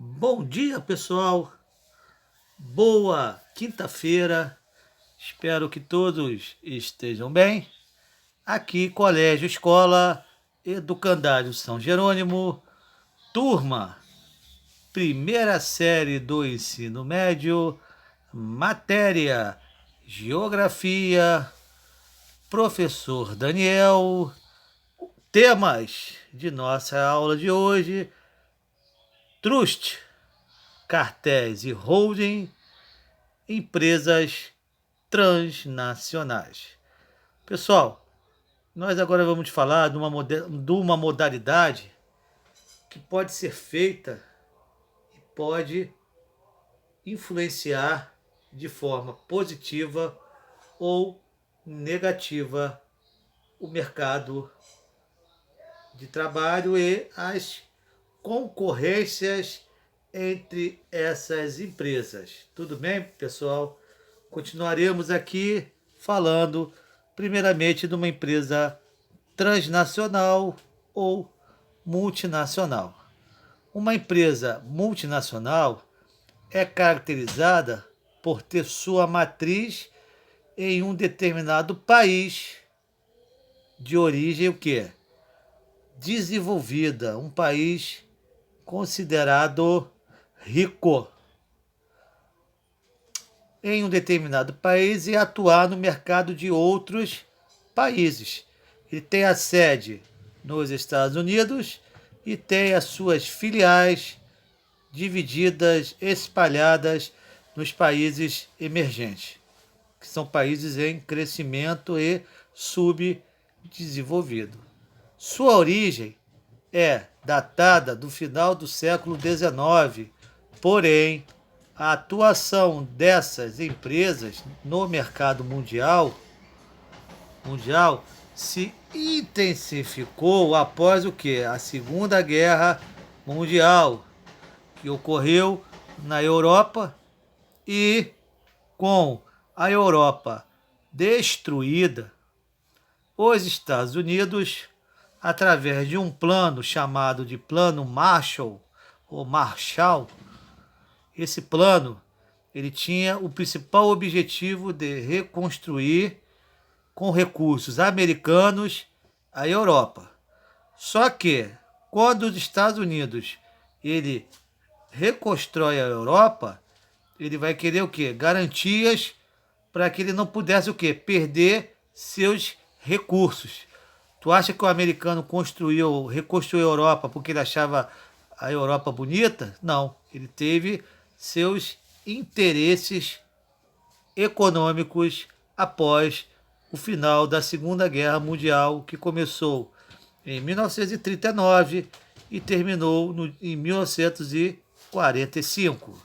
Bom dia, pessoal. Boa quinta-feira. Espero que todos estejam bem. Aqui, Colégio Escola Educandário São Jerônimo, turma, primeira série do ensino médio, matéria Geografia, professor Daniel. Temas de nossa aula de hoje: Trust, cartéis e holding, empresas transnacionais. Pessoal, nós agora vamos falar de uma modalidade que pode ser feita e pode influenciar de forma positiva ou negativa o mercado de trabalho e as concorrências entre essas empresas. Tudo bem, pessoal? Continuaremos aqui falando primeiramente de uma empresa transnacional ou multinacional. Uma empresa multinacional é caracterizada por ter sua matriz em um determinado país de origem o quê? Desenvolvida, um país considerado rico em um determinado país e atuar no mercado de outros países. Ele tem a sede nos Estados Unidos e tem as suas filiais divididas, espalhadas nos países emergentes, que são países em crescimento e subdesenvolvido. Sua origem é datada do final do século XIX, porém, a atuação dessas empresas no mercado mundial se intensificou após o que? A Segunda Guerra Mundial, que ocorreu na Europa, e com a Europa destruída, os Estados Unidos, através de um plano chamado de Plano Marshall, ou Marshall, esse plano ele tinha o principal objetivo de reconstruir com recursos americanos a Europa. Só que quando os Estados Unidos ele reconstrói a Europa, ele vai querer o quê? Garantias para que ele não pudesse o quê? Perder seus recursos. Tu acha que o americano reconstruiu a Europa porque ele achava a Europa bonita? Não, ele teve seus interesses econômicos após o final da Segunda Guerra Mundial, que começou em 1939 e terminou em 1945.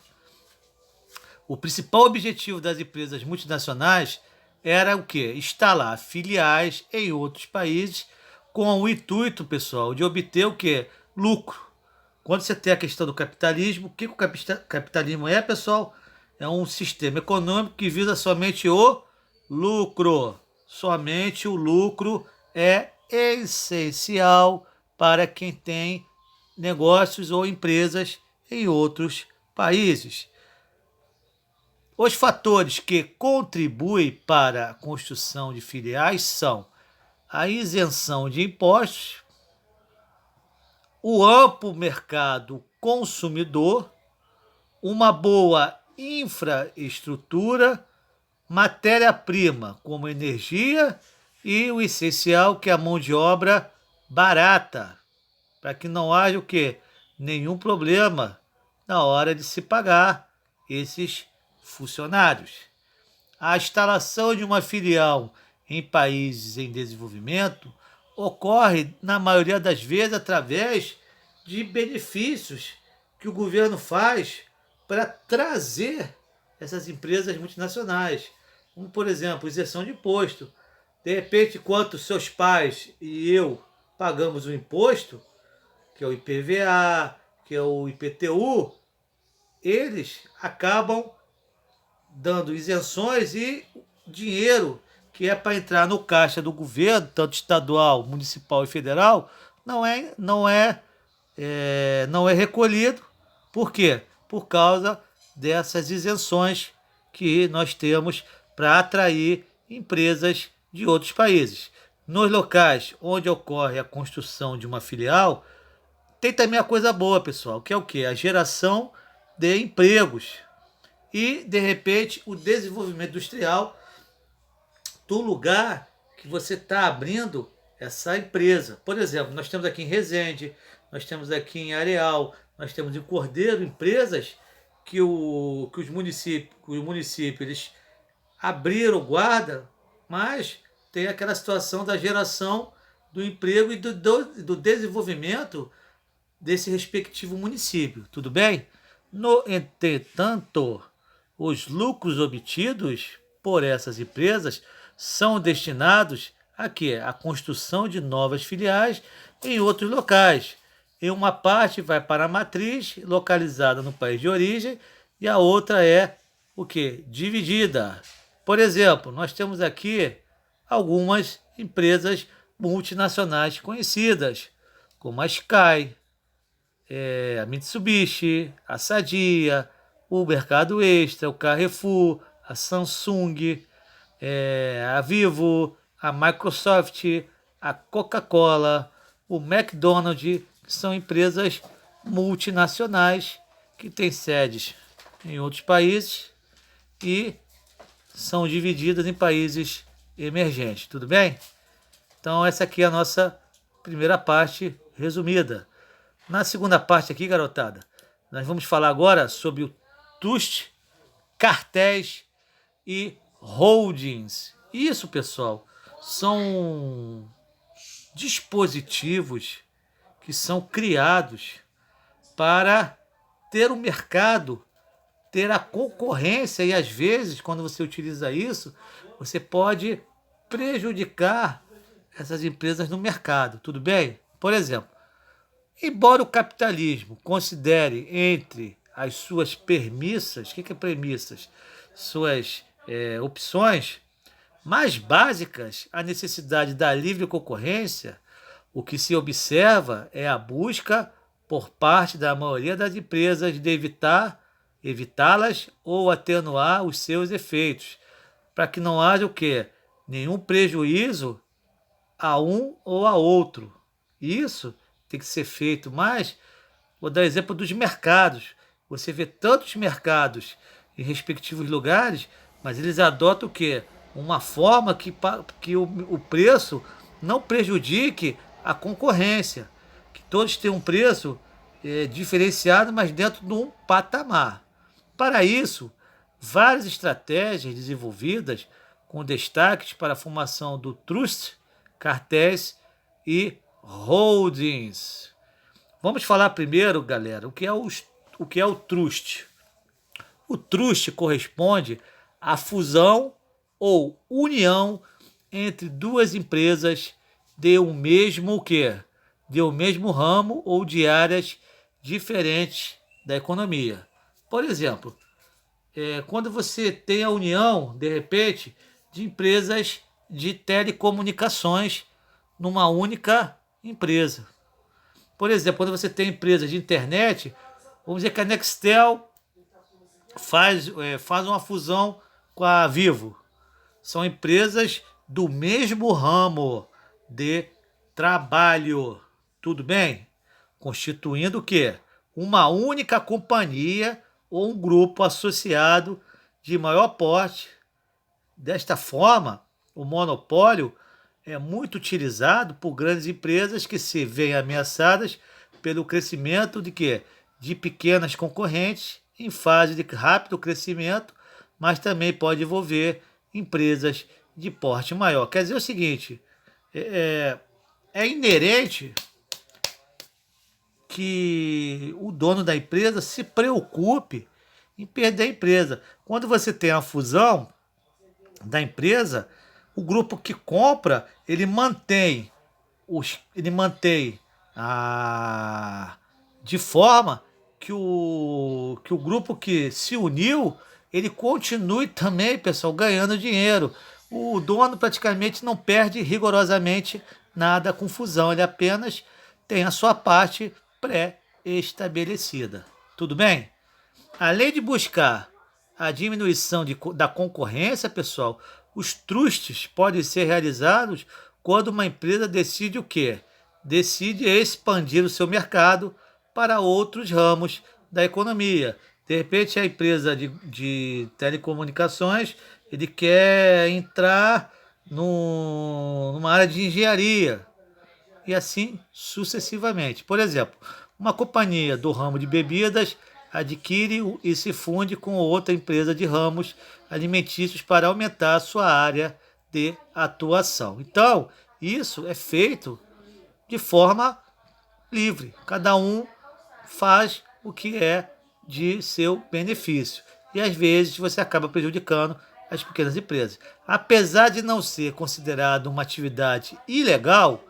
O principal objetivo das empresas multinacionais era o quê? Instalar filiais em outros países com o intuito, pessoal, de obter o quê? Lucro. Quando você tem a questão do capitalismo, o que o capitalismo é, pessoal? É um sistema econômico que visa somente o lucro. Somente o lucro é essencial para quem tem negócios ou empresas em outros países. Os fatores que contribuem para a construção de filiais são a isenção de impostos, o amplo mercado consumidor, uma boa infraestrutura, matéria-prima como energia e o essencial que é a mão de obra barata, para que não haja o quê? Nenhum problema na hora de se pagar esses funcionários. A instalação de uma filial em países em desenvolvimento ocorre, na maioria das vezes, através de benefícios que o governo faz para trazer essas empresas multinacionais. Como, por exemplo, isenção de imposto. De repente, enquanto seus pais e eu pagamos o imposto, que é o IPVA, que é o IPTU, eles acabam dando isenções e dinheiro que é para entrar no caixa do governo, tanto estadual, municipal e federal, não é recolhido Por quê? Por causa dessas isenções que nós temos para atrair empresas de outros países. Nos locais onde ocorre a construção de uma filial, tem também a coisa boa, pessoal, que é o quê? A geração de empregos e, de repente, o desenvolvimento industrial do lugar que você está abrindo essa empresa. Por exemplo, nós temos aqui em Resende, nós temos aqui em Areal, nós temos em Cordeiro empresas que os municípios eles abriram guarda, mas tem aquela situação da geração do emprego e do desenvolvimento desse respectivo município, tudo bem? No entretanto, os lucros obtidos por essas empresas são destinados a quê? A construção de novas filiais em outros locais. E uma parte vai para a matriz, localizada no país de origem, e a outra é o quê? Dividida. Por exemplo, nós temos aqui algumas empresas multinacionais conhecidas, como a Sky, a Mitsubishi, a Sadia, o Mercado Extra, o Carrefour, a Samsung, a Vivo, a Microsoft, a Coca-Cola, o McDonald's, que são empresas multinacionais que têm sedes em outros países e são divididas em países emergentes, tudo bem? Então essa aqui é a nossa primeira parte resumida. Na segunda parte aqui, garotada, nós vamos falar agora sobre o trust, cartéis e holdings. Isso, pessoal, são dispositivos que são criados para ter o mercado, ter a concorrência e às vezes, quando você utiliza isso, você pode prejudicar essas empresas no mercado, tudo bem? Por exemplo, embora o capitalismo considere entre as suas premissas, o que é premissas? Suas opções mais básicas, a necessidade da livre concorrência, o que se observa é a busca por parte da maioria das empresas de evitá-las ou atenuar os seus efeitos, para que não haja o quê? Nenhum prejuízo a um ou a outro. Isso tem que ser feito, mas vou dar exemplo dos mercados. Você vê tantos mercados em respectivos lugares, mas eles adotam o quê? Uma forma que o preço não prejudique a concorrência, que todos tenham um preço diferenciado, mas dentro de um patamar. Para isso, várias estratégias desenvolvidas com destaques para a formação do trust, cartéis e holdings. Vamos falar primeiro, galera, o que é o trust. O trust corresponde à fusão ou união entre duas empresas de um mesmo quê? De um mesmo ramo ou de áreas diferentes da economia. Por exemplo, quando você tem a união, de repente, de empresas de telecomunicações numa única empresa. Por exemplo, quando você tem empresa de internet, vamos dizer que a Nextel faz uma fusão com a Vivo. São empresas do mesmo ramo de trabalho. Tudo bem? Constituindo o quê? Uma única companhia ou um grupo associado de maior porte. Desta forma, o monopólio é muito utilizado por grandes empresas que se veem ameaçadas pelo crescimento de quê? De pequenas concorrentes em fase de rápido crescimento, mas também pode envolver empresas de porte maior. Quer dizer o seguinte, é inerente que o dono da empresa se preocupe em perder a empresa. Quando você tem a fusão da empresa, o grupo que compra, ele mantém de forma que o grupo que se uniu, ele continue também, pessoal, ganhando dinheiro. O dono praticamente não perde rigorosamente nada com fusão, ele apenas tem a sua parte pré-estabelecida. Tudo bem? Além de buscar a diminuição da concorrência, pessoal, os trustes podem ser realizados quando uma empresa decide o quê? Decide expandir o seu mercado para outros ramos da economia. De repente, a empresa de telecomunicações, ele quer entrar numa área de engenharia e assim sucessivamente. Por exemplo, uma companhia do ramo de bebidas adquire e se funde com outra empresa de ramos alimentícios para aumentar a sua área de atuação. Então, isso é feito de forma livre. Cada um faz o que é de seu benefício. E às vezes você acaba prejudicando as pequenas empresas. Apesar de não ser considerado uma atividade ilegal,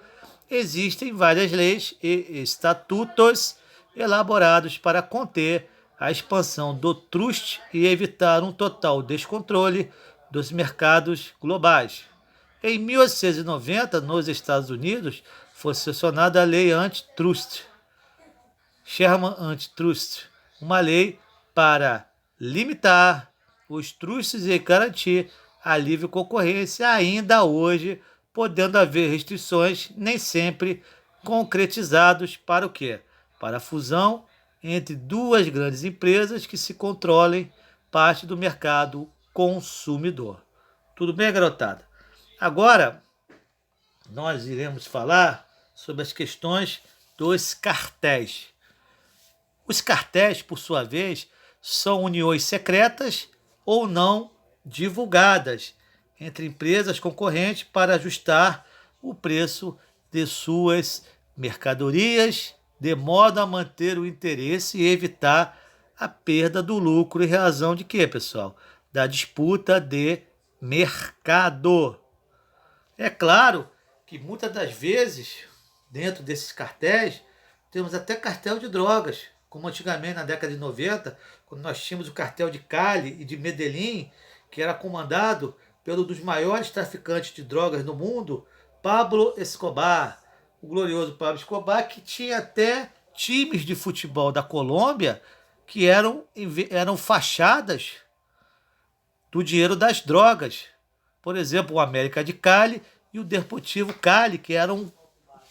existem várias leis e estatutos elaborados para conter a expansão do trust e evitar um total descontrole dos mercados globais. Em 1890, nos Estados Unidos, foi sancionada a Lei Antitrust, Sherman Antitrust, uma lei para limitar os trusts e garantir a livre concorrência, ainda hoje podendo haver restrições nem sempre concretizados para o quê? Para a fusão entre duas grandes empresas que se controlem parte do mercado consumidor. Tudo bem, garotada? Agora, nós iremos falar sobre as questões dos cartéis. Os cartéis, por sua vez, são uniões secretas ou não divulgadas entre empresas concorrentes para ajustar o preço de suas mercadorias, de modo a manter o interesse e evitar a perda do lucro em razão de quê, pessoal? Da disputa de mercado. É claro que muitas das vezes, dentro desses cartéis, temos até cartel de drogas, como antigamente na década de 90, quando nós tínhamos o cartel de Cali e de Medellín, que era comandado pelo dos maiores traficantes de drogas do mundo, Pablo Escobar, o glorioso Pablo Escobar, que tinha até times de futebol da Colômbia que eram fachadas do dinheiro das drogas. Por exemplo, o América de Cali e o Deportivo Cali, que eram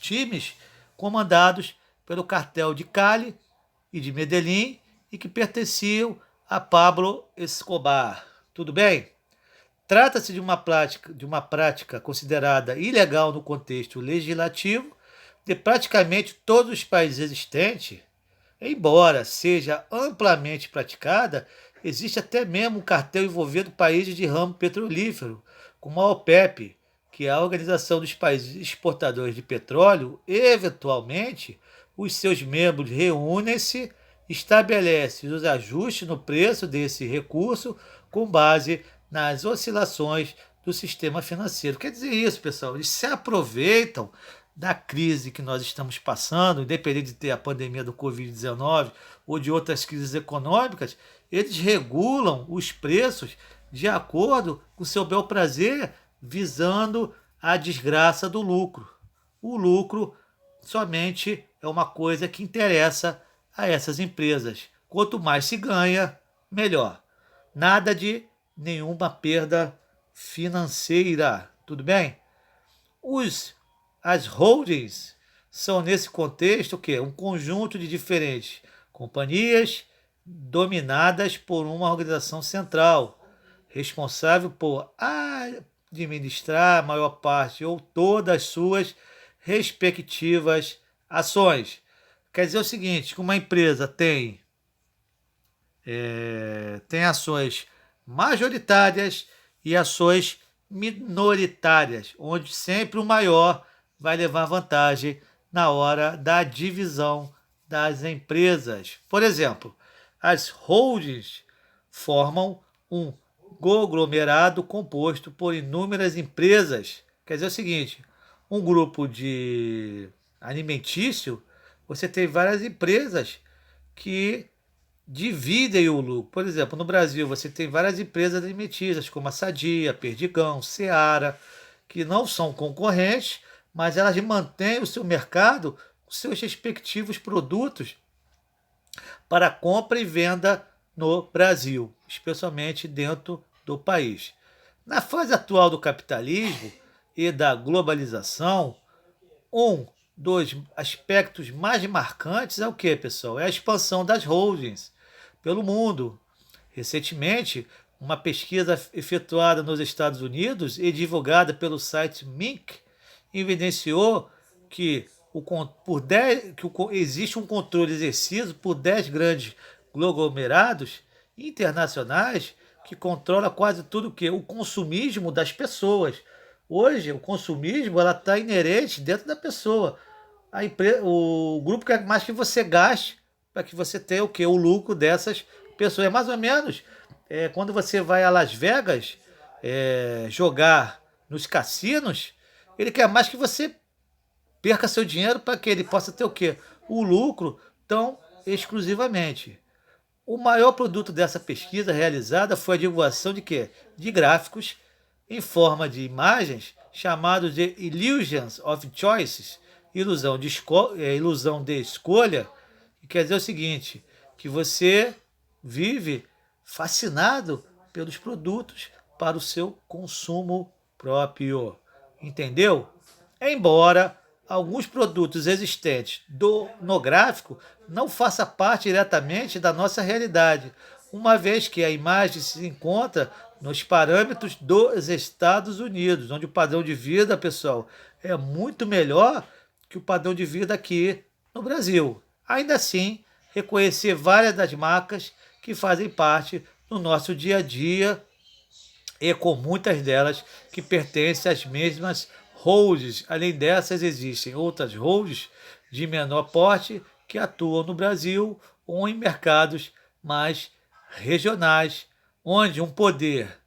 times comandados pelo cartel de Cali e de Medellín e que pertenciam a Pablo Escobar. Tudo bem? Trata-se de uma prática considerada ilegal no contexto legislativo de praticamente todos os países existentes. Embora seja amplamente praticada, existe até mesmo um cartel envolvendo países de ramo petrolífero, como a OPEP, que é a Organização dos Países Exportadores de Petróleo, e, eventualmente, os seus membros reúnem-se e estabelecem os ajustes no preço desse recurso com base nas oscilações do sistema financeiro. Quer dizer isso, pessoal, eles se aproveitam da crise que nós estamos passando, independente de ter a pandemia do Covid-19 ou de outras crises econômicas, eles regulam os preços de acordo com seu bel prazer, visando a desgraça do lucro. O lucro somente é uma coisa que interessa a essas empresas. Quanto mais se ganha, melhor. Nada de nenhuma perda financeira. Tudo bem? As holdings são, nesse contexto, o quê? Um conjunto de diferentes companhias dominadas por uma organização central, responsável por administrar a maior parte ou todas as suas respectivas ações. Quer dizer o seguinte, que uma empresa tem ações majoritárias e ações minoritárias, onde sempre o maior vai levar vantagem na hora da divisão das empresas. Por exemplo, as holdings formam um conglomerado composto por inúmeras empresas. Quer dizer o seguinte, um grupo de alimentício, você tem várias empresas que dividem o lucro. Por exemplo, no Brasil você tem várias empresas alimentícias, como a Sadia, Perdigão, Seara, que não são concorrentes, mas elas mantêm o seu mercado, os seus respectivos produtos para compra e venda no Brasil, especialmente dentro do país. Na fase atual do capitalismo e da globalização, um dos aspectos mais marcantes é o que, pessoal? É a expansão das holdings pelo mundo. Recentemente, uma pesquisa efetuada nos Estados Unidos e divulgada pelo site Minc evidenciou que, existe um controle exercido por 10 grandes conglomerados internacionais que controla quase tudo que o consumismo das pessoas. Hoje, o consumismo ela está inerente dentro da pessoa. O grupo quer mais que você gaste para que você tenha o que? O lucro dessas pessoas. É mais ou menos quando você vai a Las Vegas jogar nos cassinos, ele quer mais que você perca seu dinheiro para que ele possa ter o quê? O lucro tão exclusivamente. O maior produto dessa pesquisa realizada foi a divulgação de quê? De gráficos em forma de imagens chamados de Illusions of Choices, ilusão de escolha, que quer dizer o seguinte, que você vive fascinado pelos produtos para o seu consumo próprio. Entendeu? Embora alguns produtos existentes no gráfico não façam parte diretamente da nossa realidade, uma vez que a imagem se encontra nos parâmetros dos Estados Unidos, onde o padrão de vida, pessoal, é muito melhor que o padrão de vida aqui no Brasil. Ainda assim, reconhecer várias das marcas que fazem parte do nosso dia a dia e com muitas delas que pertencem às mesmas holdings. Além dessas, existem outras holdings de menor porte que atuam no Brasil ou em mercados mais regionais, onde um poder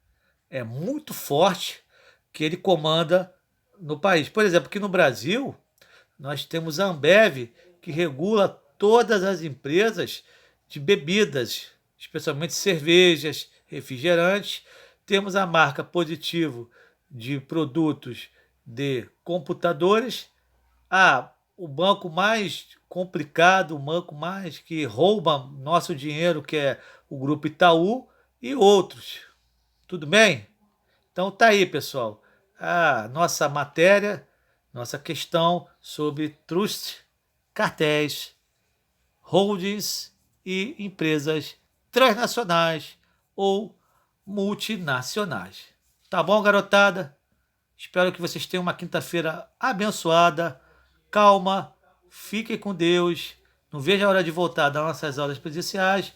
é muito forte que ele comanda no país. Por exemplo, aqui no Brasil, nós temos a Ambev, que regula todas as empresas de bebidas, especialmente cervejas, refrigerantes. Temos a marca Positivo de produtos de computadores. O banco mais complicado, o banco mais que rouba nosso dinheiro, que é o Grupo Itaú, e outros. Tudo bem? Então tá aí, pessoal, a nossa matéria, nossa questão sobre trust, cartéis, holdings e empresas transnacionais ou multinacionais. Tá bom, garotada? Espero que vocês tenham uma quinta-feira abençoada, calma, fiquem com Deus. Não vejo a hora de voltar das nossas aulas presenciais.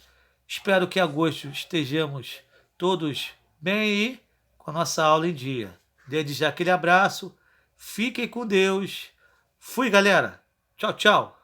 Espero que em agosto estejamos todos bem e com a nossa aula em dia. Desde já aquele abraço, fiquem com Deus. Fui, galera. Tchau, tchau.